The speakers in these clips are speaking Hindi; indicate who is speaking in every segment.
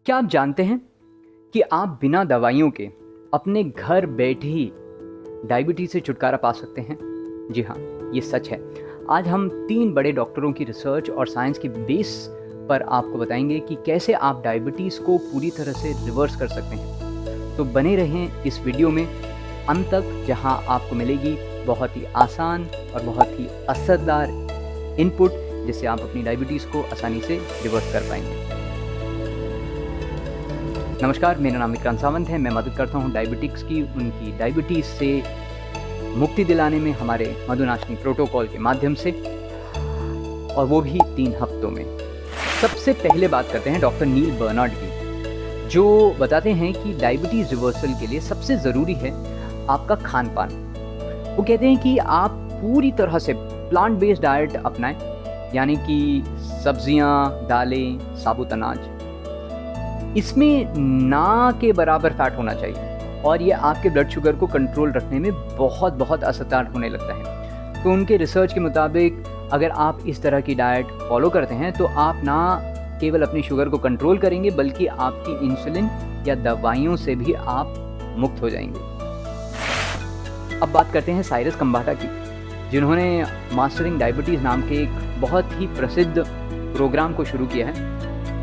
Speaker 1: क्या आप जानते हैं कि आप बिना दवाइयों के अपने घर बैठे ही डायबिटीज़ से छुटकारा पा सकते हैं? जी हाँ, ये सच है। आज हम 3 बड़े डॉक्टरों की रिसर्च और साइंस के बेस पर आपको बताएंगे कि कैसे आप डायबिटीज़ को पूरी तरह से रिवर्स कर सकते हैं। तो बने रहें इस वीडियो में अंत तक, जहां आपको मिलेगी बहुत ही आसान और बहुत ही असरदार इनपुट, जिससे आप अपनी डायबिटीज़ को आसानी से रिवर्स कर पाएंगे। नमस्कार, मेरा नाम विक्रांत सावंत है। मैं मदद करता हूं डायबिटिक्स की उनकी डायबिटीज़ से मुक्ति दिलाने में हमारे मधुनाशिनी प्रोटोकॉल के माध्यम से, और वो भी 3 हफ्तों में। सबसे पहले बात करते हैं डॉक्टर नील बर्नार्ड की, जो बताते हैं कि डायबिटीज़ रिवर्सल के लिए सबसे ज़रूरी है आपका खान पान। वो कहते हैं कि आप पूरी तरह से प्लांट बेस्ड डाइट अपनाएं, यानी कि सब्जियां, दालें, साबुत अनाज। इसमें ना के बराबर फैट होना चाहिए और ये आपके ब्लड शुगर को कंट्रोल रखने में बहुत असरदार होने लगता है। तो उनके रिसर्च के मुताबिक अगर आप इस तरह की डाइट फॉलो करते हैं तो आप ना केवल अपनी शुगर को कंट्रोल करेंगे, बल्कि आपकी इंसुलिन या दवाइयों से भी आप मुक्त हो जाएंगे। अब बात करते हैं साइरस कंबाटा की, जिन्होंने मास्टरिंग डायबिटीज़ नाम के एक बहुत ही प्रसिद्ध प्रोग्राम को शुरू किया है।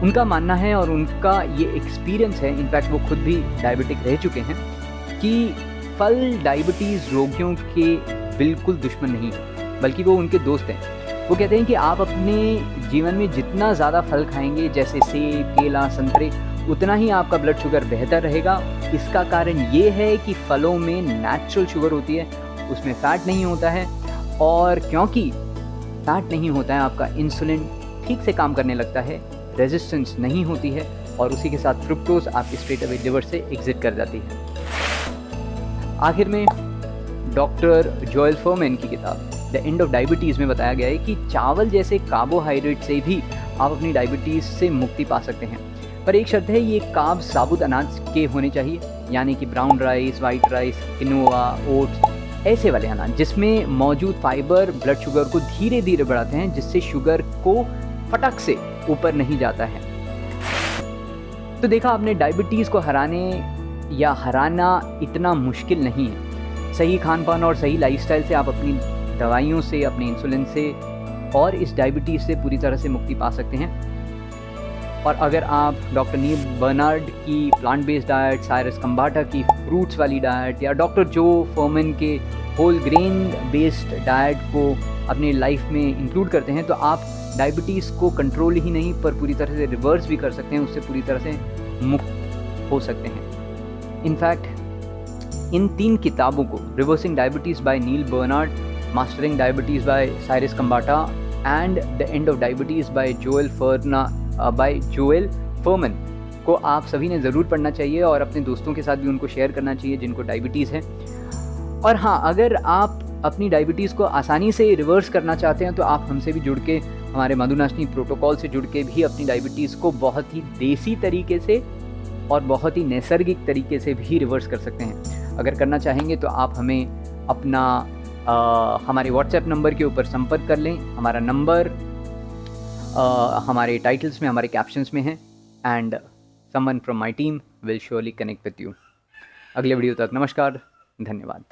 Speaker 1: उनका मानना है और उनका ये एक्सपीरियंस है, इनफैक्ट वो खुद भी डायबिटिक रह चुके हैं, कि फल डायबिटीज़ रोगियों के बिल्कुल दुश्मन नहीं है, बल्कि वो उनके दोस्त हैं। वो कहते हैं कि आप अपने जीवन में जितना ज़्यादा फल खाएंगे, जैसे सेब, केला, संतरे, उतना ही आपका ब्लड शुगर बेहतर रहेगा। इसका कारण ये है कि फलों में नेचुरल शुगर होती है, उसमें फ़ैट नहीं होता है, और क्योंकि फ़ैट नहीं होता है, आपका इंसुलिन ठीक से काम करने लगता है, रेजिस्टेंस नहीं होती है, और उसी के साथ फ्रुक्टोज आपकी स्ट्रेट अवे लिवर से एग्जिट कर जाती है। आखिर में डॉक्टर जोएल फुरमैन की किताब द एंड ऑफ डायबिटीज़ में बताया गया है कि चावल जैसे कार्बोहाइड्रेट से भी आप अपनी डायबिटीज़ से मुक्ति पा सकते हैं, पर एक शर्त है, ये कार्ब साबुत अनाज के होने चाहिए, यानी कि brown rice, white rice, quinoa, oats, ऐसे वाले अनाज जिसमें मौजूद फाइबर ब्लड शुगर को धीरे धीरे बढ़ाते हैं, जिससे शुगर को फटक से ऊपर नहीं जाता है। तो देखा आपने, डायबिटीज़ को हराना इतना मुश्किल नहीं है। सही खान पान और सही लाइफस्टाइल से आप अपनी दवाइयों से, अपने इंसुलिन से और इस डायबिटीज़ से पूरी तरह से मुक्ति पा सकते हैं। और अगर आप डॉक्टर नील बर्नार्ड की प्लांट बेस्ड डाइट, साइरस कंबाटा की फ्रूट्स वाली डाइट, या डॉक्टर जो फुरमैन के होल ग्रेन बेस्ड डाइट को अपनी लाइफ में इंक्लूड करते हैं, तो आप डायबिटीज़ को कंट्रोल ही नहीं पर पूरी तरह से रिवर्स भी कर सकते हैं, उससे पूरी तरह से मुक्त हो सकते हैं। इनफैक्ट इन 3 किताबों को, reversing diabetes by Neil Barnard, mastering diabetes by Cyrus Khambatta and the end of diabetes by Joel Fuhrman, को आप सभी ने ज़रूर पढ़ना चाहिए और अपने दोस्तों के साथ भी उनको शेयर करना चाहिए जिनको डायबिटीज़ है। और हाँ, अगर आप अपनी डायबिटीज़ को आसानी से रिवर्स करना चाहते हैं तो आप हमसे भी जुड़ के, हमारे मधुनाशिनी प्रोटोकॉल से जुड़ के भी अपनी डायबिटीज़ को बहुत ही देसी तरीके से और बहुत ही नैसर्गिक तरीके से भी रिवर्स कर सकते हैं। अगर करना चाहेंगे तो आप हमें अपना हमारे व्हाट्सएप नंबर के ऊपर संपर्क कर लें। हमारा नंबर हमारे टाइटल्स में, हमारे कैप्शंस में है, and someone from my team will surely connect with you. अगले वीडियो तक नमस्कार, धन्यवाद।